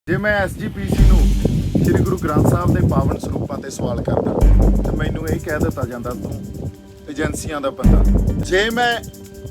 ਜੇ ਮੈਂ ਐਸਜੀਪੀਸੀ ਨੂੰ ਸ੍ਰੀ ਗੁਰੂ ਗ੍ਰੰਥ ਸਾਹਿਬ ਦੇ ਪਾਵਨ ਸਰੂਪਾਂ ਤੇ ਸਵਾਲ ਕਰਦਾ ਤੇ ਮੈਨੂੰ ਇਹ ਕਹਿ ਦਿੱਤਾ ਜਾਂਦਾ ਤੂੰ ਏਜੰਸੀਆਂ ਦਾ ਬੰਦਾ। ਜੇ ਮੈਂ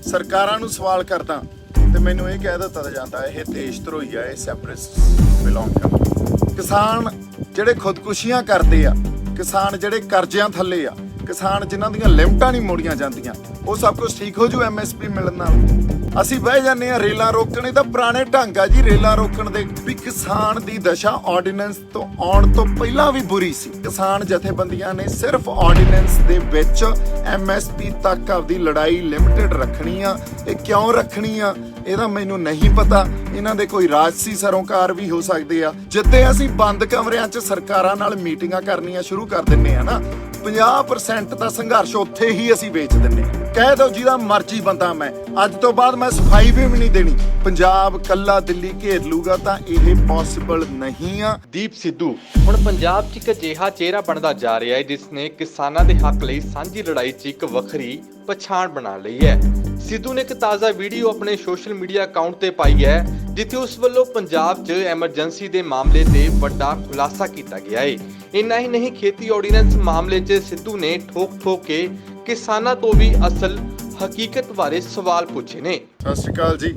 ਸਰਕਾਰਾਂ ਨੂੰ ਸਵਾਲ ਕਰਦਾ ਤੇ ਮੈਨੂੰ ਇਹ ਕਹਿ ਦਿੱਤਾ ਜਾਂਦਾ ਇਹ ਦੇਸ਼ ਧਰੋਹੀ ਆ, ਇਹ ਸੈਪਰੇਟਿਸਟ ਬਿਲੋਂਗ ਕਰਦਾ। ਕਿਸਾਨ ਜਿਹੜੇ ਖੁਦਕੁਸ਼ੀਆਂ ਕਰਦੇ ਆ, ਕਿਸਾਨ ਜਿਹੜੇ ਕਰਜ਼ਿਆਂ ਥੱਲੇ ਆ, ਕਿਸਾਨ ਜਿਨ੍ਹਾਂ ਦੀਆਂ ਲਿਮਟਾਂ ਨਹੀਂ ਮੋੜੀਆਂ ਜਾਂਦੀਆਂ, ਉਹ ਸਭ ਕੁਝ ਠੀਕ ਹੋ ਜੂ ਐਮਐਸਪੀ ਮਿਲਣ ਨਾਲ। ਅਸੀਂ ਬਹਿ ਜਾਂਦੇ ਆ ਰੇਲਾਂ ਰੋਕਣ, ਇਹ ਤਾਂ ਪੁਰਾਣੇ ਢੰਗ ਆ ਜੀ ਰੇਲਾਂ ਰੋਕਣ ਦੇ। ਵੀ ਕਿਸਾਨ ਦੀ ਦਸ਼ਾ ਆਰਡੀਨੈਂਸ ਤੋਂ ਆਉਣ ਤੋਂ ਪਹਿਲਾਂ ਵੀ ਬੁਰੀ ਸੀ। ਕਿਸਾਨ ਜਥੇਬੰਦੀਆਂ ਨੇ ਸਿਰਫ ਆਰਡੀਨੈਂਸ ਦੇ ਵਿੱਚ ਐਮਐਸਪੀ ਤੱਕ ਆਪਦੀ ਲੜਾਈ ਲਿਮਟਿਡ ਰੱਖਣੀ ਆ। ਇਹ ਕਿਉਂ ਰੱਖਣੀ ਆ ਇਹਦਾ ਮੈਨੂੰ ਨਹੀਂ ਪਤਾ। ਇਹਨਾਂ ਦੇ ਕੋਈ ਰਾਜਸੀ ਸਰੋਕਾਰ ਵੀ ਹੋ ਸਕਦੇ ਆ। ਜਿੱਤੇ ਅਸੀਂ ਬੰਦ ਕਮਰਿਆਂ 'ਚ ਸਰਕਾਰਾਂ ਨਾਲ ਮੀਟਿੰਗਾਂ ਕਰਨੀਆਂ ਸ਼ੁਰੂ ਕਰ ਦਿੰਨੇ ਆ ਨਾ, 50% ਦਾ ਸੰਘਰਸ਼ ਉੱਥੇ ਹੀ ਅਸੀਂ ਵੇਚ ਦਿੰਨੇ ਆ। ਕਹਿ ਦੋ ਜਿਹਦਾ ਮਰਜ਼ੀ ਬੰਦਾ ਮੈਂ, ਅੱਜ ਤੋਂ ਬਾਅਦ ਮੈਂ ਸਫਾਈ ਵੀ ਨਹੀਂ ਦੇਣੀ। ਪੰਜਾਬ ਕੱਲਾ ਦਿੱਲੀ ਘੇਰ ਲੂਗਾ ਤਾਂ ਇਹ ਪੋਸੀਬਲ ਨਹੀਂ ਆ। ਦੀਪ ਸਿੱਧੂ ਹੁਣ ਪੰਜਾਬ 'ਚ ਇੱਕ ਅਜਿਹਾ ਚਿਹਰਾ ਬਣਦਾ ਜਾ ਰਿਹਾ ਹੈ ਜਿਸ ਨੇ ਕਿਸਾਨਾਂ ਦੇ ਹੱਕ ਲਈ ਸਾਂਝੀ ਲੜਾਈ 'ਚ ਇੱਕ ਵੱਖਰੀ ਪਛਾਣ ਬਣਾ ਲਈ ਹੈ। ਸਿੱਧੂ ਨੇ ਇੱਕ ਤਾਜ਼ਾ ਵੀਡੀਓ ਆਪਣੇ ਸੋਸ਼ਲ ਮੀਡੀਆ ਅਕਾਊਂਟ ਤੇ ਪਾਈ ਹੈ ਜਿੱਥੇ ਉਸ ਵੱਲੋਂ ਪੰਜਾਬ 'ਚ ਐਮਰਜੈਂਸੀ ਦੇ ਮਾਮਲੇ ਤੇ ਵੱਡਾ ਖੁਲਾਸਾ ਕੀਤਾ ਗਿਆ ਹੈ। ਇੰਨਾ ਹੀ ਨਹੀਂ, ਖੇਤੀ ਆਰਡੀਨੈਂਸ ਮਾਮਲੇ 'ਚ ਸਿੱਧੂ ਨੇ ਠੋਕ ਕੇ ਕਿਸਾਨਾਂ ਤੋਂ ਵੀ ਅਸਲ ਹਕੀਕਤ ਬਾਰੇ ਸਵਾਲ ਪੁੱਛੇ ਨੇ। ਸਤਿ ਸ਼੍ਰੀ ਅਕਾਲ ਜੀ,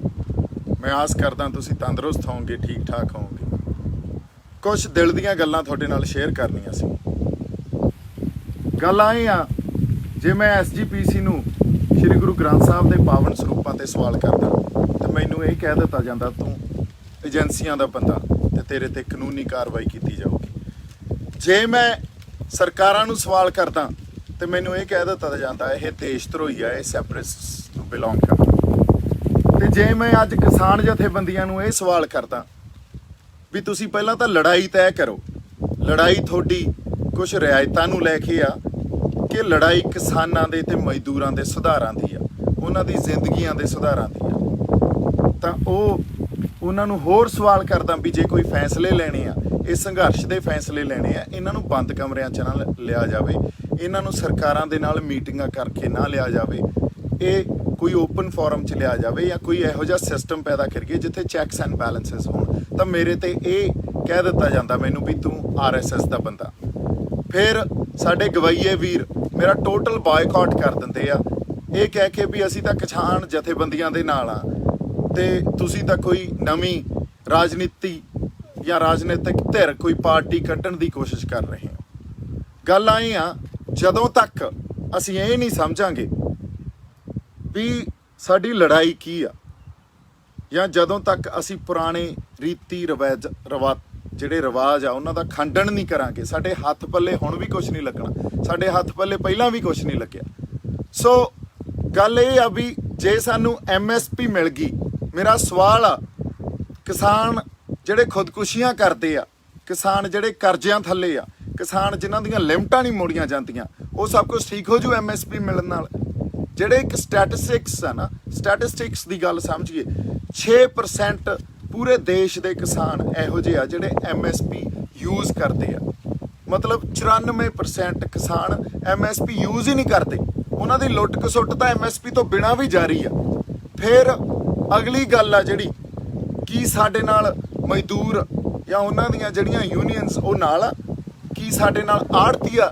ਮੈਂ ਆਸ ਕਰਦਾ ਤੁਸੀਂ ਤੰਦਰੁਸਤ ਹੋਵੋਗੇ, ਠੀਕ ਠਾਕ ਹੋਵੋਗੇ। ਕੁਝ ਦਿਲ ਦੀਆਂ ਗੱਲਾਂ ਤੁਹਾਡੇ ਨਾਲ ਸ਼ੇਅਰ ਕਰਨੀਆਂ ਸੀ। ਗੱਲ ਆਏ ਆ, ਜੇ ਮੈਂ ਐਸਜੀਪੀਸੀ ਨੂੰ ਸ੍ਰੀ ਗੁਰੂ ਗ੍ਰੰਥ ਸਾਹਿਬ ਦੇ ਪਾਵਨ ਸਰੂਪਾਂ ਤੇ ਸਵਾਲ ਕਰਦਾ ਤੇ ਮੈਨੂੰ ਇਹ ਕਹਿ ਦਿੱਤਾ ਜਾਂਦਾ ਤੂੰ ਏਜੰਸੀਆਂ ਦਾ ਬੰਦਾ ਤੇ ਤੇਰੇ ਤੇ ਕਾਨੂੰਨੀ ਕਾਰਵਾਈ ਕੀਤੀ ਜਾਊਗੀ। ਜੇ ਮੈਂ ਸਰਕਾਰਾਂ ਨੂੰ ਸਵਾਲ ਕਰਦਾ ਤੇ ਮੈਨੂੰ ਇਹ ਕਹਿ ਦਿੱਤਾ ਜਾਂਦਾ ਇਹ ਦੇਸ਼ ਧਰੋਹੀ ਆ, ਇਹ ਸੈਪਰੇਟਿਸਟ ਨੂੰ ਬਿਲੋਂਗ ਕਰਦਾ। ਤੇ ਜੇ ਮੈਂ ਅੱਜ ਕਿਸਾਨ ਜਥੇਬੰਦੀਆਂ ਨੂੰ ਇਹ ਸਵਾਲ ਕਰਦਾ ਵੀ ਤੁਸੀਂ ਪਹਿਲਾਂ ਤਾਂ ਲੜਾਈ ਤੈਅ ਕਰੋ, ਲੜਾਈ ਤੁਹਾਡੀ ਕੁਝ ਰਿਆਇਤਾਂ ਨੂੰ ਲੈ ਕੇ ਆ ਕਿ ਲੜਾਈ ਕਿਸਾਨਾਂ ਦੇ ਤੇ ਮਜ਼ਦੂਰਾਂ ਦੇ ਸੁਧਾਰਾਂ ਦੀ ਆ, ਉਹਨਾਂ ਦੀ ਜ਼ਿੰਦਗੀਆਂ ਦੇ ਸੁਧਾਰਾਂ ਦੀ ਆ, ਤਾਂ ਉਹਨਾਂ ਨੂੰ ਹੋਰ ਸਵਾਲ ਕਰਦਾ ਵੀ ਜੇ ਕੋਈ ਫੈਸਲੇ ਲੈਣੇ ਆ, ਇਹ ਸੰਘਰਸ਼ ਦੇ ਫੈਸਲੇ ਲੈਣੇ ਆ, ਇਹਨਾਂ ਨੂੰ ਬੰਦ ਕਮਰਿਆਂ 'ਚ ਨਾ ਲਿਆ ਜਾਵੇ, ਇਹਨਾਂ ਨੂੰ ਸਰਕਾਰਾਂ ਦੇ ਨਾਲ ਮੀਟਿੰਗਾਂ ਕਰਕੇ ਨਾ ਲਿਆ ਜਾਵੇ, ਇਹ ਕੋਈ ਓਪਨ ਫੋਰਮ 'ਚ ਲਿਆ ਜਾਵੇ ਜਾਂ ਕੋਈ ਇਹੋ ਜਿਹਾ ਸਿਸਟਮ ਪੈਦਾ ਕਰੀਏ ਜਿੱਥੇ ਚੈੱਕਸ ਐਂਡ ਬੈਲੈਂਸਸ ਹੋਣ। ਤਾਂ ਮੇਰੇ ਤੇ ਇਹ ਕਹਿ ਦਿੱਤਾ ਜਾਂਦਾ ਮੈਨੂੰ ਵੀ ਤੂੰ ਆਰਐਸਐਸ ਦਾ ਬੰਦਾ। ਫਿਰ ਸਾਡੇ ਗਵਈਏ ਵੀਰ ਮੇਰਾ ਟੋਟਲ ਬਾਇਕਾਟ ਕਰ ਦਿੰਦੇ ਆ, ਇਹ ਕਹਿ ਕੇ ਵੀ ਅਸੀਂ ਤਾਂ ਕਿਸਾਨ ਜਥੇਬੰਦੀਆਂ ਦੇ ਨਾਲ ਆ ਤੇ ਤੁਸੀਂ ਤਾਂ ਕੋਈ ਨਵੀਂ ਰਾਜਨੀਤੀ ਜਾਂ ਰਾਜਨੀਤਿਕ ਧਿਰ ਕੋਈ ਪਾਰਟੀ ਕੱਢਣ ਦੀ ਕੋਸ਼ਿਸ਼ ਕਰ ਰਹੇ ਹੋ। ਗੱਲ ਆਏ ਆ, ਜਦੋਂ ਤੱਕ ਅਸੀਂ ਇਹ ਨਹੀਂ ਸਮਝਾਂਗੇ ਵੀ ਸਾਡੀ ਲੜਾਈ ਕੀ ਆ, ਜਾਂ ਜਦੋਂ ਤੱਕ ਅਸੀਂ ਪੁਰਾਣੇ ਰੀਤੀ ਜਿਹੜੇ ਰਿਵਾਜ ਆ ਉਹਨਾਂ ਦਾ ਖੰਡਨ ਨਹੀਂ ਕਰਾਂਗੇ, ਸਾਡੇ ਹੱਥ ਪੱਲੇ ਹੁਣ ਵੀ ਕੁਝ ਨਹੀਂ ਲੱਗਣਾ। ਸਾਡੇ ਹੱਥ ਪੱਲੇ ਪਹਿਲਾਂ ਵੀ ਕੁਝ ਨਹੀਂ ਲੱਗਿਆ। ਸੋ ਗੱਲ ਇਹ ਆ ਵੀ ਜੇ ਸਾਨੂੰ ਐਮਐਸਪੀ ਮਿਲ ਗਈ, ਮੇਰਾ ਸਵਾਲ ਆ ਕਿਸਾਨ ਜਿਹੜੇ ਖੁਦਕੁਸ਼ੀਆਂ ਕਰਦੇ ਆ, ਕਿਸਾਨ ਜਿਹੜੇ ਕਰਜ਼ਿਆਂ ਥੱਲੇ ਆ, ਕਿਸਾਨ ਜਿਨ੍ਹਾਂ ਦੀਆਂ ਲਿਮਟਾਂ ਨਹੀਂ ਮੋੜੀਆਂ ਜਾਂਦੀਆਂ, ਉਹ ਸਭ ਕੁਝ ਠੀਕ ਹੋ ਜੂ ਐਮਐਸਪੀ ਮਿਲਣ ਨਾਲ। ਜਿਹੜੇ ਇੱਕ ਸਟੈਟਿਸਟਿਕਸ ਆ ਨਾ, ਸਟੈਟਿਸਟਿਕਸ ਦੀ ਗੱਲ ਸਮਝੀਏ, 6% ਪੂਰੇ ਦੇਸ਼ ਦੇ ਕਿਸਾਨ ਇਹੋ ਜਿਹੇ ਆ ਜਿਹੜੇ ਐਮਐਸਪੀ ਯੂਜ਼ ਕਰਦੇ ਆ। ਮਤਲਬ 94% ਕਿਸਾਨ ਐਮਐਸਪੀ ਯੂਜ਼ ਹੀ ਨਹੀਂ ਕਰਦੇ। ਉਹਨਾਂ ਦੀ ਲੁੱਟ ਖਸੁੱਟ ਤਾਂ ਐਮਐਸਪੀ ਤੋਂ ਬਿਨਾਂ ਵੀ ਜਾਰੀ ਆ। ਫਿਰ ਅਗਲੀ ਗੱਲ ਆ ਜਿਹੜੀ ਕੀ ਸਾਡੇ ਨਾਲ ਮਜ਼ਦੂਰ ਜਾਂ ਉਹਨਾਂ ਦੀਆਂ ਜਿਹੜੀਆਂ ਯੂਨੀਅਨਸ ਉਹ ਨਾਲ ਆ, ਕੀ ਸਾਡੇ ਨਾਲ ਆੜ੍ਹਤੀਆ,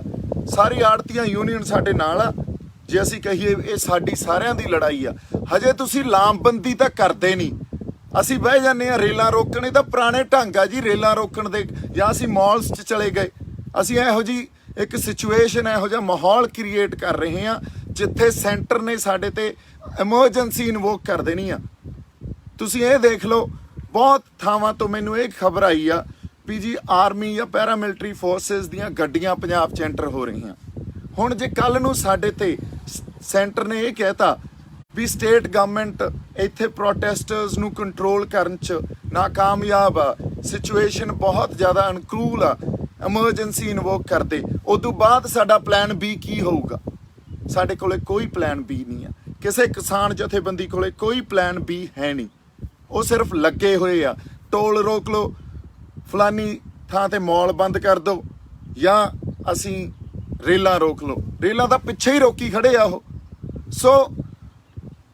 ਸਾਰੀ ਆੜ੍ਹਤੀਆਂ ਯੂਨੀਅਨ ਸਾਡੇ ਨਾਲ ਆ। ਜੇ ਅਸੀਂ ਕਹੀਏ ਇਹ ਸਾਡੀ ਸਾਰਿਆਂ ਦੀ ਲੜਾਈ ਆ, ਹਜੇ ਤੁਸੀਂ ਲਾਮਬੰਦੀ ਤਾਂ ਕਰਦੇ ਨਹੀਂ। ਅਸੀਂ ਬਹਿ ਜਾਂਦੇ ਆ ਰੇਲਾਂ ਰੋਕਣ, ਇਹ ਤਾਂ ਪੁਰਾਣੇ ਢੰਗ ਆ ਜੀ ਰੇਲਾਂ ਰੋਕਣ ਦੇ। ਜਾਂ ਅਸੀਂ ਮਾਲਸ 'ਚ ਚਲੇ ਗਏ, ਅਸੀਂ ਇਹੋ ਜਿਹੀ ਇੱਕ ਸਿਚੁਏਸ਼ਨ, ਇਹੋ ਜਿਹਾ ਮਾਹੌਲ ਕ੍ਰੀਏਟ ਕਰ ਰਹੇ ਆ ਜਿੱਥੇ ਸੈਂਟਰ ਨੇ ਸਾਡੇ ਤੇ ਐਮਰਜੈਂਸੀ ਇਨਵੋਕ ਕਰ ਦੇਣੀ ਆ। ਤੁਸੀਂ ਇਹ ਦੇਖ ਲਓ, ਬਹੁਤ ਥਾਵਾਂ ਤੋਂ ਮੈਨੂੰ ਇਹ ਖਬਰ ਆਈ ਆ ਵੀ ਜੀ ਆਰਮੀ ਜਾਂ ਪੈਰਾਮਿਲਟਰੀ ਫੋਰਸਿਸ ਦੀਆਂ ਗੱਡੀਆਂ ਪੰਜਾਬ 'ਚ ਐਂਟਰ ਹੋ ਰਹੀਆਂ। ਹੁਣ ਜੇ ਕੱਲ ਨੂੰ ਸਾਡੇ ਤੇ ਸੈਂਟਰ ਨੇ ਇਹ ਕਹਿਤਾ ਵੀ ਸਟੇਟ ਗਵਰਨਮੈਂਟ ਇੱਥੇ ਪ੍ਰੋਟੈਸਟਰਸ ਨੂੰ ਕੰਟਰੋਲ ਕਰਨ 'ਚ ਨਾਕਾਮਯਾਬ ਆ, ਸਿਚੁਏਸ਼ਨ ਬਹੁਤ ਜ਼ਿਆਦਾ ਅਨਕੂਲ ਆ, ਐਮਰਜੈਂਸੀ ਇਨਵੋਕ ਕਰਦੇ, ਉਦੋਂ ਬਾਅਦ ਸਾਡਾ ਪਲਾਨ ਬੀ ਕੀ ਹੋਊਗਾ? ਸਾਡੇ ਕੋਲੇ ਕੋਈ ਪਲਾਨ ਬੀ ਨਹੀਂ ਆ। ਕਿਸੇ ਕਿਸਾਨ ਜਥੇਬੰਦੀ ਕੋਲੇ ਕੋਈ ਪਲਾਨ ਬੀ ਹੈ ਨਹੀਂ। ਉਹ ਸਿਰਫ ਲੱਗੇ ਹੋਏ ਆ, ਟੋਲ ਰੋਕ ਲਓ, ਫਲਾਨੀ ਥਾਂ ਤੇ ਮੌਲ ਬੰਦ ਕਰ ਦਿਓ, ਜਾਂ ਅਸੀਂ ਰੇਲਾਂ ਰੋਕ ਲਓ। ਰੇਲਾਂ ਤਾਂ ਪਿੱਛੇ ਹੀ ਰੋਕੀ ਖੜੇ ਆ ਉਹ। ਸੋ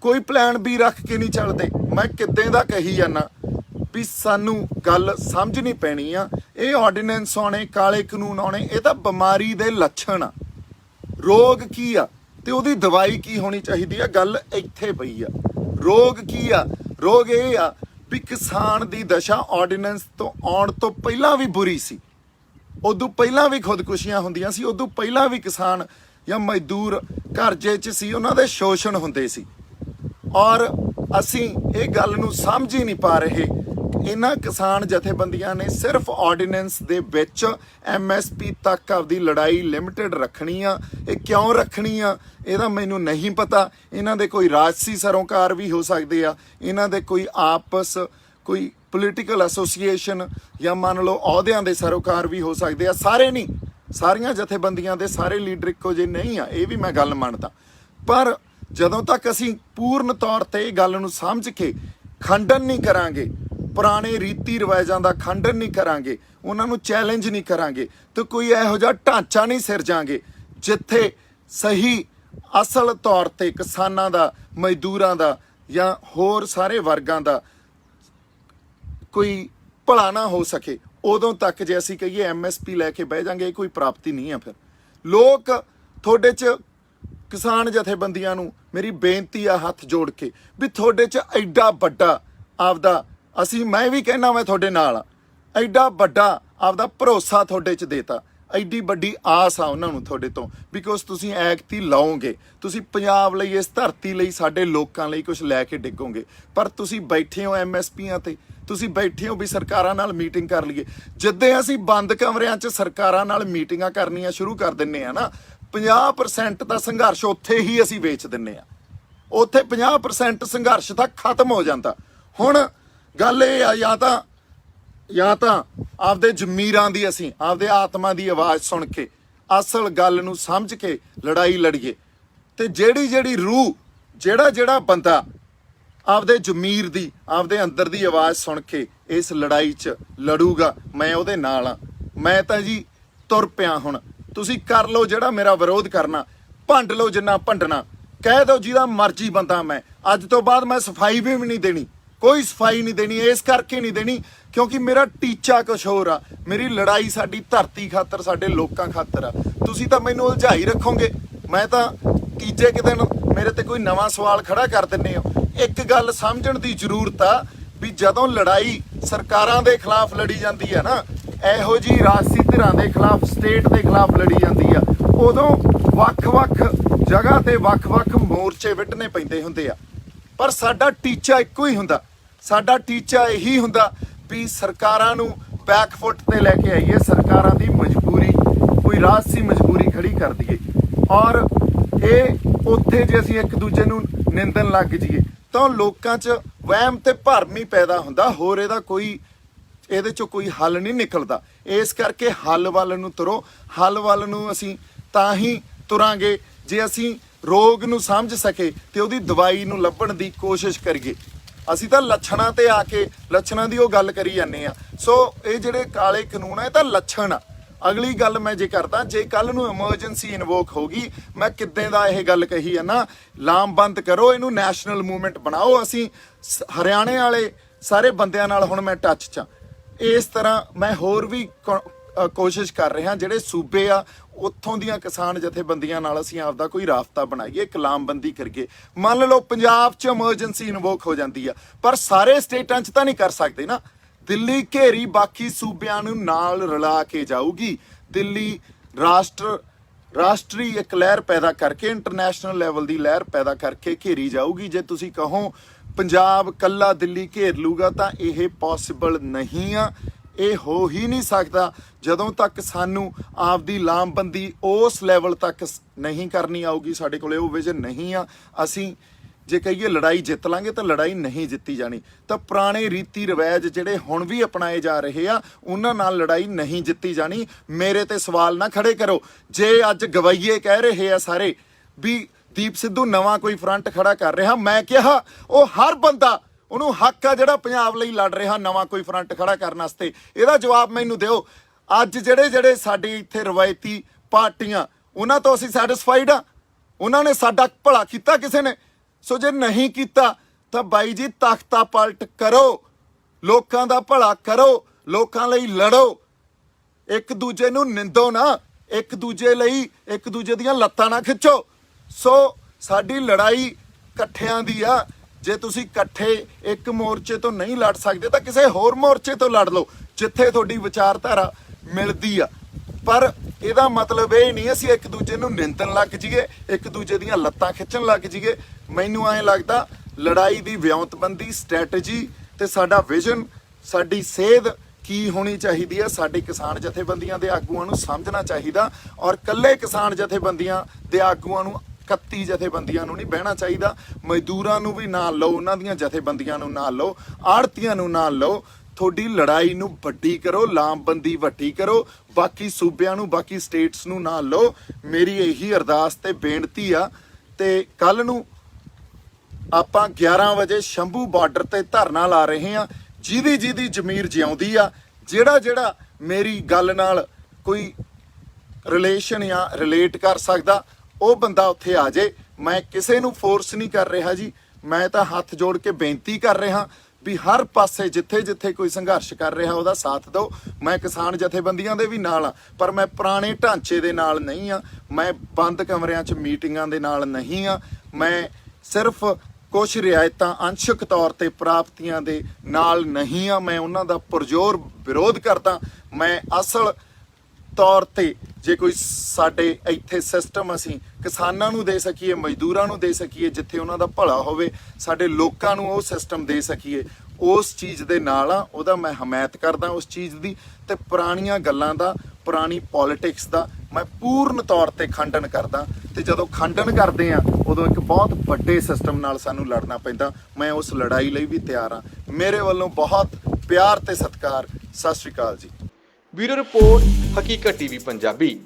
ਕੋਈ ਪਲਾਨ ਬੀ ਰੱਖ ਕੇ ਨਹੀਂ ਚੱਲਦੇ। ਮੈਂ ਕਿੱਦਾਂ ਦਾ ਕਹੀ ਜਾਂਦਾ ਵੀ ਸਾਨੂੰ ਗੱਲ ਸਮਝਣੀ ਪੈਣੀ ਆ। ਇਹ ਆਰਡੀਨੈਂਸ ਆਉਣੇ, ਕਾਲੇ ਕਾਨੂੰਨ ਆਉਣੇ, ਇਹ ਤਾਂ ਬਿਮਾਰੀ ਦੇ ਲੱਛਣ ਆ। ਰੋਗ ਕੀ ਆ ਤੇ ਉਹਦੀ ਦਵਾਈ ਕੀ ਹੋਣੀ ਚਾਹੀਦੀ ਆ, ਗੱਲ ਇੱਥੇ ਪਈ ਆ। ਰੋਗ ਕੀ ਆ? ਰੋਗ ਇਹ ਆ ਵੀ ਕਿਸਾਨ ਦੀ ਦਸ਼ਾ ਆਰਡੀਨੈਂਸ ਤੋਂ ਆਉਣ ਤੋਂ ਪਹਿਲਾਂ ਵੀ ਬੁਰੀ ਸੀ। ਉਦੋਂ ਪਹਿਲਾਂ ਵੀ ਖੁਦਕੁਸ਼ੀਆਂ ਹੁੰਦੀਆਂ ਸੀ, ਉਦੋਂ ਪਹਿਲਾਂ ਵੀ ਕਿਸਾਨ ਜਾਂ ਮਜ਼ਦੂਰ ਕਰਜ਼ੇ 'ਚ ਸੀ, ਉਹਨਾਂ ਦੇ ਸ਼ੋਸ਼ਣ ਹੁੰਦੇ ਸੀ। ਔਰ ਅਸੀਂ ਇਹ ਗੱਲ ਨੂੰ ਸਮਝ ਹੀ ਨਹੀਂ ਪਾ ਰਹੇ। ਇਹਨਾਂ ਕਿਸਾਨ ਜਥੇਬੰਦੀਆਂ ਨੇ ਸਿਰਫ ਆਰਡੀਨੈਂਸ ਦੇ ਵਿੱਚ MSP ਤੱਕ ਆਪਦੀ ਲੜਾਈ ਲਿਮਟਿਡ ਰੱਖਣੀ ਆ। ਇਹ ਕਿਉਂ ਰੱਖਣੀ ਆ ਇਹਦਾ ਮੈਨੂੰ ਨਹੀਂ ਪਤਾ। ਇਹਨਾਂ ਦੇ ਕੋਈ ਰਾਜਸੀ ਸਰੋਕਾਰ ਵੀ ਹੋ ਸਕਦੇ ਆ, ਇਹਨਾਂ ਦੇ ਕੋਈ ਆਪਸ ਕੋਈ ਪੋਲੀਟੀਕਲ ਐਸੋਸੀਏਸ਼ਨ ਜਾਂ ਮੰਨ ਲਓ ਅਹੁਦਿਆਂ ਦੇ ਸਰੋਕਾਰ ਵੀ ਹੋ ਸਕਦੇ ਆ। ਸਾਰੇ ਨਹੀਂ, ਸਾਰੀਆਂ ਜਥੇਬੰਦੀਆਂ ਦੇ ਸਾਰੇ ਲੀਡਰ ਇੱਕੋ ਜਿਹੇ ਨਹੀਂ ਆ, ਇਹ ਵੀ ਮੈਂ ਗੱਲ ਮੰਨਦਾ। ਪਰ ਜਦੋਂ ਤੱਕ ਅਸੀਂ ਪੂਰਨ ਤੌਰ ਤੇ ਇਹ ਗੱਲ ਨੂੰ ਸਮਝ ਕੇ ਖੰਡਨ ਨਹੀਂ ਕਰਾਂਗੇ, ਪੁਰਾਣੇ ਰੀਤੀ ਰਿਵਾਜਾਂ ਦਾ ਖੰਡਨ ਨਹੀਂ ਕਰਾਂਗੇ, ਉਹਨਾਂ ਨੂੰ ਚੈਲੰਜ ਨਹੀਂ ਕਰਾਂਗੇ, ਤੇ ਕੋਈ ਇਹੋ ਜਿਹਾ ਢਾਂਚਾ ਨਹੀਂ ਸਿਰਜਾਂਗੇ ਜਿੱਥੇ ਸਹੀ ਅਸਲ ਤੌਰ ਤੇ ਕਿਸਾਨਾਂ ਦਾ, ਮਜ਼ਦੂਰਾਂ ਦਾ ਜਾਂ ਹੋਰ ਸਾਰੇ ਵਰਗਾਂ ਦਾ ਕੋਈ ਭਲਾ ਨਾ ਹੋ ਸਕੇ, ਉਦੋਂ ਤੱਕ ਜੇ ਅਸੀਂ ਕਹੀਏ MSP ਲੈ ਕੇ ਬਹਿ ਜਾਾਂਗੇ, ਇਹ ਕੋਈ ਪ੍ਰਾਪਤੀ ਨਹੀਂ ਆ। ਫਿਰ ਲੋਕ ਤੁਹਾਡੇ 'ਚ ਕਿਸਾਨ ਜਥੇਬੰਦੀਆਂ ਨੂੰ ਮੇਰੀ ਬੇਨਤੀ ਆ ਹੱਥ ਜੋੜ ਕੇ ਵੀ ਤੁਹਾਡੇ 'ਚ ਐਡਾ ਵੱਡਾ ਆਪਦਾ, ਮੈਂ ਵੀ ਕਹਿਣਾ ਮੈਂ ਤੁਹਾਡੇ ਨਾਲ ਆ, ਐਡਾ ਵੱਡਾ ਆਪਦਾ ਭਰੋਸਾ ਤੁਹਾਡੇ 'ਚ ਦੇਤਾ, ਐਡੀ ਵੱਡੀ ਆਸ ਆ ਉਹਨਾਂ ਨੂੰ ਤੁਹਾਡੇ ਤੋਂ, ਬਿਕੋਜ਼ ਤੁਸੀਂ ਐਕਤੀ ਲਾਓਗੇ, ਤੁਸੀਂ ਪੰਜਾਬ ਲਈ, ਇਸ ਧਰਤੀ ਲਈ, ਸਾਡੇ ਲੋਕਾਂ ਲਈ ਕੁਝ ਲੈ ਕੇ ਡਿੱਗੋਗੇ। ਪਰ ਤੁਸੀਂ ਬੈਠੇ ਹੋ MSPਆਂ ਤੇ, ਤੁਸੀਂ ਬੈਠੇ ਹੋ ਵੀ ਸਰਕਾਰਾਂ ਨਾਲ ਮੀਟਿੰਗ ਕਰ ਲਈਏ। ਜਿੱਦਾਂ ਅਸੀਂ ਬੰਦ ਕਮਰਿਆਂ 'ਚ ਸਰਕਾਰਾਂ ਨਾਲ ਮੀਟਿੰਗਾਂ ਕਰਨੀਆਂ ਸ਼ੁਰੂ ਕਰ ਦਿੰਨੇ ਆ ਨਾ, 50% ਦਾ ਸੰਘਰਸ਼ ਉੱਥੇ ਹੀ ਅਸੀਂ ਵੇਚ ਦਿੰਨੇ ਆ। ਉੱਥੇ 50% ਸੰਘਰਸ਼ ਤਾਂ ਖਤਮ ਹੋ ਜਾਂਦਾ। ਹੁਣ ਗੱਲ ਇਹ ਆ, ਜਾਂ ਤਾਂ ਆਪਦੇ ਜ਼ਮੀਰਾਂ ਦੀ, ਅਸੀਂ ਆਪਦੇ ਆਤਮਾ ਦੀ ਆਵਾਜ਼ ਸੁਣ ਕੇ ਅਸਲ ਗੱਲ ਨੂੰ ਸਮਝ ਕੇ ਲੜਾਈ ਲੜੀਏ, ਤੇ ਜਿਹੜੀ ਰੂਹ, ਜਿਹੜਾ ਬੰਦਾ ਆਪਦੇ ਜ਼ਮੀਰ ਦੀ, ਆਪਦੇ ਅੰਦਰ ਦੀ ਆਵਾਜ਼ ਸੁਣ ਕੇ ਇਸ ਲੜਾਈ 'ਚ ਲੜੂਗਾ, ਮੈਂ ਉਹਦੇ ਨਾਲ ਆ। ਮੈਂ ਤਾਂ ਜੀ ਤੁਰ ਪਿਆ। ਹੁਣ ਤੁਸੀਂ ਕਰ ਲਓ ਜਿਹੜਾ ਮੇਰਾ ਵਿਰੋਧ ਕਰਨਾ, ਭੰਡ ਲਓ ਜਿੰਨਾ ਭੰਡਣਾ, ਕਹਿ ਦਿਓ ਜਿਹਦਾ ਮਰਜ਼ੀ ਬੰਦਾ ਮੈਂ। ਅੱਜ ਤੋਂ ਬਾਅਦ ਮੈਂ ਸਫਾਈ ਵੀ ਨਹੀਂ ਦੇਣੀ, ਕੋਈ ਸਫਾਈ ਨਹੀਂ ਦੇਣੀ। ਇਸ ਕਰਕੇ ਨਹੀਂ ਦੇਣੀ ਕਿਉਂਕਿ ਮੇਰਾ ਟੀਚਾ ਕੁਛ ਹੋਰ ਆ। ਮੇਰੀ ਲੜਾਈ ਸਾਡੀ ਧਰਤੀ ਖਾਤਰ, ਸਾਡੇ ਲੋਕਾਂ ਖਾਤਰ ਆ। ਤੁਸੀਂ ਤਾਂ ਮੈਨੂੰ ਉਲਝਾਈ ਰੱਖੋਗੇ। ਮੈਂ ਤਾਂ ਤੀਜੇ ਕੁ ਦਿਨ ਮੇਰੇ ਤੇ ਕੋਈ ਨਵਾਂ ਸਵਾਲ ਖੜਾ ਕਰ ਦਿੰਦੇ ਹੋ। ਇੱਕ ਗੱਲ ਸਮਝਣ ਦੀ ਜ਼ਰੂਰਤ ਆ ਵੀ ਜਦੋਂ ਲੜਾਈ ਸਰਕਾਰਾਂ ਦੇ ਖਿਲਾਫ ਲੜੀ ਜਾਂਦੀ ਆ ਨਾ, ਇਹੋ ਜੀ ਰਾਜਸੀ ਧਿਰਾਂ ਦੇ ਖਿਲਾਫ, ਸਟੇਟ ਦੇ ਖਿਲਾਫ ਲੜੀ ਜਾਂਦੀ ਆ, ਉਦੋਂ ਵੱਖ-ਵੱਖ ਜਗ੍ਹਾ ਤੇ ਵੱਖ-ਵੱਖ ਮੋਰਚੇ ਵਿੱਢਣੇ ਪੈਂਦੇ ਹੁੰਦੇ ਆ। ਪਰ ਸਾਡਾ ਟੀਚਾ ਇੱਕੋ ਹੀ ਹੁੰਦਾ। ਸਾਡਾ ਟੀਚਾ ਇਹੀ ਹੁੰਦਾ ਵੀ ਸਰਕਾਰਾਂ ਨੂੰ ਬੈਕਫੁੱਟ ਤੇ ਲੈ ਕੇ ਆਈਏ, ਸਰਕਾਰਾਂ ਦੀ ਮਜਬੂਰੀ, ਕੋਈ ਰਾਜਸੀ ਮਜਬੂਰੀ ਖੜੀ ਕਰ ਦਈਏ। ਔਰ ਇਹ ਉੱਥੇ ਜੇ ਅਸੀਂ ਇੱਕ ਦੂਜੇ ਨੂੰ ਨਿੰਦਣ ਲੱਗ ਜਾਈਏ ਤਾਂ ਲੋਕਾਂ 'ਚ ਵਹਿਮ ਤੇ ਭਰਮ ਹੀ ਪੈਦਾ ਹੁੰਦਾ। ਹੋਰ ਇਹਦੇ 'ਚੋਂ ਕੋਈ ਹੱਲ ਨਹੀਂ ਨਿਕਲਦਾ। ਇਸ ਕਰਕੇ ਹੱਲ ਵੱਲ ਨੂੰ ਤੁਰੋ। ਹੱਲ ਵੱਲ ਨੂੰ ਅਸੀਂ ਤਾਂ ਹੀ ਤੁਰਾਂਗੇ ਜੇ ਅਸੀਂ ਰੋਗ ਨੂੰ ਸਮਝ ਸਕੇ ਤੇ ਉਹਦੀ ਦਵਾਈ ਨੂੰ ਲੱਭਣ ਦੀ ਕੋਸ਼ਿਸ਼ ਕਰੀਏ। ਅਸੀਂ ਤਾਂ ਲੱਛਣਾਂ ਤੇ ਆ ਕੇ ਲੱਛਣਾਂ ਦੀ ਉਹ ਗੱਲ ਕਰੀ ਜਾਂਦੇ ਆ। ਸੋ ਇਹ ਜਿਹੜੇ ਕਾਲੇ ਕਾਨੂੰਨ ਆ, ਇਹ ਤਾਂ ਲੱਛਣ ਆ। ਅਗਲੀ ਗੱਲ ਮੈਂ ਜੇ ਕਰਦਾ, ਜੇ ਕੱਲ ਨੂੰ ਐਮਰਜੈਂਸੀ ਇਨਵੋਕ ਹੋ ਗਈ, ਮੈਂ ਕਿੱਦਾਂ ਦਾ ਇਹ ਗੱਲ ਕਹੀ ਆ ਨਾ, ਲਾਮਬੰਦ ਕਰੋ ਇਹਨੂੰ, ਨੈਸ਼ਨਲ ਮੂਵਮੈਂਟ ਬਣਾਓ। ਅਸੀਂ ਹਰਿਆਣੇ ਵਾਲੇ ਸਾਰੇ ਬੰਦਿਆਂ ਨਾਲ ਹੁਣ ਮੈਂ ਟੱਚ 'ਚ। ਇਸ ਤਰ੍ਹਾਂ ਮੈਂ ਹੋਰ ਵੀ ਕੋਸ਼ਿਸ਼ ਕਰ ਰਿਹਾ, ਜਿਹੜੇ ਸੂਬੇ ਆ ਉੱਥੋਂ ਦੀਆਂ ਕਿਸਾਨ ਜਥੇਬੰਦੀਆਂ ਨਾਲ ਅਸੀਂ ਆਪਦਾ ਕੋਈ ਰਾਬਤਾ ਬਣਾਈਏ, ਕਲਾਮਬੰਦੀ ਕਰੀਏ। ਮੰਨ ਲਓ ਪੰਜਾਬ 'ਚ ਐਮਰਜੈਂਸੀ ਇਨਵੋਕ ਹੋ ਜਾਂਦੀ ਆ, ਪਰ ਸਾਰੇ ਸਟੇਟਾਂ 'ਚ ਤਾਂ ਨਹੀਂ ਕਰ ਸਕਦੇ ਨਾ। ਦਿੱਲੀ ਘੇਰੀ ਬਾਕੀ ਸੂਬਿਆਂ ਨੂੰ ਨਾਲ ਰਲਾ ਕੇ ਜਾਊਗੀ। ਦਿੱਲੀ ਰਾਸ਼ਟਰੀ ਇੱਕ ਲਹਿਰ ਪੈਦਾ ਕਰਕੇ, ਇੰਟਰਨੈਸ਼ਨਲ ਲੈਵਲ ਦੀ ਲਹਿਰ ਪੈਦਾ ਕਰਕੇ ਘੇਰੀ ਜਾਊਗੀ। ਜੇ ਤੁਸੀਂ ਕਹੋ ਪੰਜਾਬ ਕੱਲਾ ਦਿੱਲੀ ਘੇਰ ਲੂਗਾ ਤਾਂ ਇਹ ਪੋਸੀਬਲ ਨਹੀਂ ਆ। ਇਹ ਹੋ ਹੀ ਨਹੀਂ ਸਕਦਾ ਜਦੋਂ ਤੱਕ ਸਾਨੂੰ ਆਪਦੀ ਲਾਮਬੰਦੀ ਉਸ ਲੈਵਲ ਤੱਕ ਨਹੀਂ ਕਰਨੀ ਆਊਗੀ। ਸਾਡੇ ਕੋਲੇ ਉਹ ਵਿਜ਼ਨ ਨਹੀਂ ਆ। ਅਸੀਂ ਜੇ ਕਹੀਏ ਲੜਾਈ ਜਿੱਤ ਲਾਂਗੇ ਤਾਂ ਲੜਾਈ ਨਹੀਂ ਜਿੱਤੀ ਜਾਣੀ। ਤਾਂ ਪੁਰਾਣੇ ਰੀਤੀ ਰਿਵਾਜ ਜਿਹੜੇ ਹੁਣ ਵੀ ਅਪਣਾਏ ਜਾ ਰਹੇ ਆ, ਉਹਨਾਂ ਨਾਲ ਲੜਾਈ ਨਹੀਂ ਜਿੱਤੀ ਜਾਣੀ। ਮੇਰੇ ਤੇ ਸਵਾਲ ਨਾ ਖੜੇ ਕਰੋ। ਜੇ ਅੱਜ ਗਵਾਈਏ ਕਹਿ ਰਹੇ ਆ ਸਾਰੇ ਵੀ ਦੀਪ ਸਿੱਧੂ ਨਵਾਂ ਕੋਈ ਫਰੰਟ ਖੜਾ ਕਰ ਰਿਹਾ, ਮੈਂ ਕਿਹਾ ਉਹ ਹਰ ਬੰਦਾ, ਉਹਨੂੰ ਹੱਕ ਆ ਜਿਹੜਾ ਪੰਜਾਬ ਲਈ ਲੜ ਰਿਹਾ ਨਵਾਂ ਕੋਈ ਫਰੰਟ ਖੜਾ ਕਰਨ ਵਾਸਤੇ। ਇਹਦਾ ਜਵਾਬ ਮੈਨੂੰ ਦਿਓ। ਅੱਜ ਜਿਹੜੇ ਸਾਡੇ ਇੱਥੇ ਰਵਾਇਤੀ ਪਾਰਟੀਆਂ, ਉਹਨਾਂ ਤੋਂ ਅਸੀਂ ਸੈਟਿਸਫਾਈਡ ਆ? ਉਹਨਾਂ ਨੇ ਸਾਡਾ ਭਲਾ ਕੀਤਾ ਕਿਸੇ ਨੇ? ਸੋ ਜੇ ਨਹੀਂ ਕੀਤਾ ਤਾਂ ਬਾਈ ਜੀ ਤਖਤਾ ਪਲਟ ਕਰੋ। ਲੋਕਾਂ ਦਾ ਭਲਾ ਕਰੋ, ਲੋਕਾਂ ਲਈ ਲੜੋ, ਇੱਕ ਦੂਜੇ ਨੂੰ ਨਿੰਦੋ ਨਾ, ਇੱਕ ਦੂਜੇ ਲਈ ਇੱਕ ਦੂਜੇ ਦੀਆਂ ਲੱਤਾਂ ਨਾ ਖਿੱਚੋ। ਸੋ ਸਾਡੀ ਲੜਾਈ ਇਕੱਠਿਆਂ ਦੀ ਆ। ਜੇ ਤੁਸੀਂ ਇਕੱਠੇ ਇੱਕ ਮੋਰਚੇ ਤੋਂ ਨਹੀਂ ਲੜ ਸਕਦੇ ਤਾਂ ਕਿਸੇ ਹੋਰ ਮੋਰਚੇ ਤੋਂ ਲੜ ਲਓ ਜਿੱਥੇ ਤੁਹਾਡੀ ਵਿਚਾਰਧਾਰਾ ਮਿਲਦੀ ਆ। ਪਰ ਇਹਦਾ ਮਤਲਬ ਇਹ ਨਹੀਂ ਅਸੀਂ ਇੱਕ ਦੂਜੇ ਨੂੰ ਨਿੰਦਣ ਲੱਗ ਜਾਈਏ, ਇੱਕ ਦੂਜੇ ਦੀਆਂ ਲੱਤਾਂ ਖਿੱਚਣ ਲੱਗ ਜਾਈਏ। ਮੈਨੂੰ ਐਂ ਲੱਗਦਾ ਲੜਾਈ ਦੀ ਵਿਉਂਤਬੰਦੀ, ਸਟ੍ਰੈਟਜੀ ਤੇ ਸਾਡਾ ਵਿਜ਼ਨ, ਸਾਡੀ ਸੇਧ ਕੀ ਹੋਣੀ ਚਾਹੀਦੀ ਹੈ, ਸਾਡੇ ਕਿਸਾਨ ਜਥੇਬੰਦੀਆਂ ਦੇ ਆਗੂਆਂ ਨੂੰ ਸਮਝਣਾ ਚਾਹੀਦਾ। ਔਰ ਇਕੱਲੇ ਕਿਸਾਨ ਜਥੇਬੰਦੀਆਂ ਦੇ ਆਗੂਆਂ ਨੂੰ 31 ਜਥੇਬੰਦੀਆਂ ਨੂੰ ਨਹੀਂ ਬਹਿਣਾ ਚਾਹੀਦਾ। ਮਜ਼ਦੂਰਾਂ ਨੂੰ ਵੀ ਨਾਲ ਲਓ, ਉਹਨਾਂ ਦੀਆਂ ਜਥੇਬੰਦੀਆਂ ਨੂੰ ਨਾਲ ਲਓ, ਆੜ੍ਹਤੀਆਂ ਨੂੰ ਨਾਲ ਲਓ। ਤੁਹਾਡੀ ਲੜਾਈ ਨੂੰ ਵੱਡੀ ਕਰੋ, ਲਾਮਬੰਦੀ ਵੱਡੀ ਕਰੋ, ਬਾਕੀ ਸੂਬਿਆਂ ਨੂੰ, ਬਾਕੀ ਸਟੇਟਸ ਨੂੰ ਨਾਲ ਲਓ। ਮੇਰੀ ਇਹੀ ਅਰਦਾਸ ਤੇ ਬੇਨਤੀ ਆ। ਤੇ ਕੱਲ ਨੂੰ ਆਪਾਂ 11 ਵਜੇ ਸ਼ੰਭੂ ਬਾਰਡਰ ਤੇ ਧਰਨਾ ਲਾ ਰਹੇ ਹਾਂ। ਜਿਹਦੀ ਜ਼ਮੀਰ ਜਿਉਂਦੀ ਆ, ਜਿਹੜਾ ਮੇਰੀ ਗੱਲ ਨਾਲ ਕੋਈ ਰਿਲੇਸ਼ਨ ਜਾਂ ਰਿਲੇਟ ਕਰ ਸਕਦਾ, ਉਹ ਬੰਦਾ ਉੱਥੇ ਆ ਜਾਏ। ਮੈਂ ਕਿਸੇ ਨੂੰ ਫੋਰਸ ਨਹੀਂ ਕਰ ਰਿਹਾ ਜੀ, ਮੈਂ ਤਾਂ ਹੱਥ ਜੋੜ ਕੇ ਬੇਨਤੀ ਕਰ ਰਿਹਾ ਵੀ ਹਰ ਪਾਸੇ ਜਿੱਥੇ ਕੋਈ ਸੰਘਰਸ਼ ਕਰ ਰਿਹਾ ਉਹਦਾ ਸਾਥ ਦਿਓ। ਮੈਂ ਕਿਸਾਨ ਜਥੇਬੰਦੀਆਂ ਦੇ ਵੀ ਨਾਲ ਆ, ਪਰ ਮੈਂ ਪੁਰਾਣੇ ਢਾਂਚੇ ਦੇ ਨਾਲ ਨਹੀਂ ਆ, ਮੈਂ ਬੰਦ ਕਮਰਿਆਂ 'ਚ ਮੀਟਿੰਗਾਂ ਦੇ ਨਾਲ ਨਹੀਂ ਆ। ਮੈਂ ਸਿਰਫ ਕੁਝ ਰਿਆਇਤਾਂ ਅੰਸ਼ਕ ਤੌਰ ਤੇ ਪ੍ਰਾਪਤੀਆਂ ਦੇ ਨਾਲ ਨਹੀਂ ਆ, ਮੈਂ ਉਹਨਾਂ ਦਾ ਪੁਰਜ਼ੋਰ ਵਿਰੋਧ ਕਰਦਾ। ਮੈਂ ਅਸਲ ਤੌਰ ਤੇ ਜੇ ਕੋਈ ਸਾਡੇ ਇੱਥੇ ਸਿਸਟਮ ਅਸੀਂ ਕਿਸਾਨਾਂ ਨੂੰ ਦੇ ਸਕੀਏ, ਮਜ਼ਦੂਰਾਂ ਨੂੰ ਦੇ ਸਕੀਏ, ਜਿੱਥੇ ਉਹਨਾਂ ਦਾ ਭਲਾ ਹੋਵੇ, ਸਾਡੇ ਲੋਕਾਂ ਨੂੰ ਉਹ ਸਿਸਟਮ ਦੇ ਸਕੀਏ, ਉਸ ਚੀਜ਼ ਦੇ ਨਾਲ ਆ। ਉਹਦਾ ਮੈਂ ਹਮਾਇਤ ਕਰਦਾ ਉਸ ਚੀਜ਼ ਦੀ। ਤੇ ਪੁਰਾਣੀਆਂ ਗੱਲਾਂ ਦਾ, ਪੁਰਾਣੀ ਪੋਲਿਟਿਕਸ ਦਾ ਮੈਂ ਪੂਰਨ ਤੌਰ ਤੇ ਖੰਡਨ ਕਰਦਾ। ਤੇ ਜਦੋਂ ਖੰਡਨ ਕਰਦੇ ਆ ਉਦੋਂ ਇੱਕ ਬਹੁਤ ਵੱਡੇ ਸਿਸਟਮ ਨਾਲ ਸਾਨੂੰ ਲੜਨਾ ਪੈਂਦਾ। ਮੈਂ ਉਸ ਲੜਾਈ ਲਈ ਵੀ ਤਿਆਰ ਆ। ਮੇਰੇ ਵੱਲੋਂ ਬਹੁਤ ਪਿਆਰ ਤੇ ਸਤਿਕਾਰ। ਸਤਿ ਸ਼੍ਰੀ ਅਕਾਲ ਜੀ। ਬਿਊਰੋ ਰਿਪੋਰਟ, ਹਕੀਕਤ ਟੀਵੀ ਪੰਜਾਬੀ।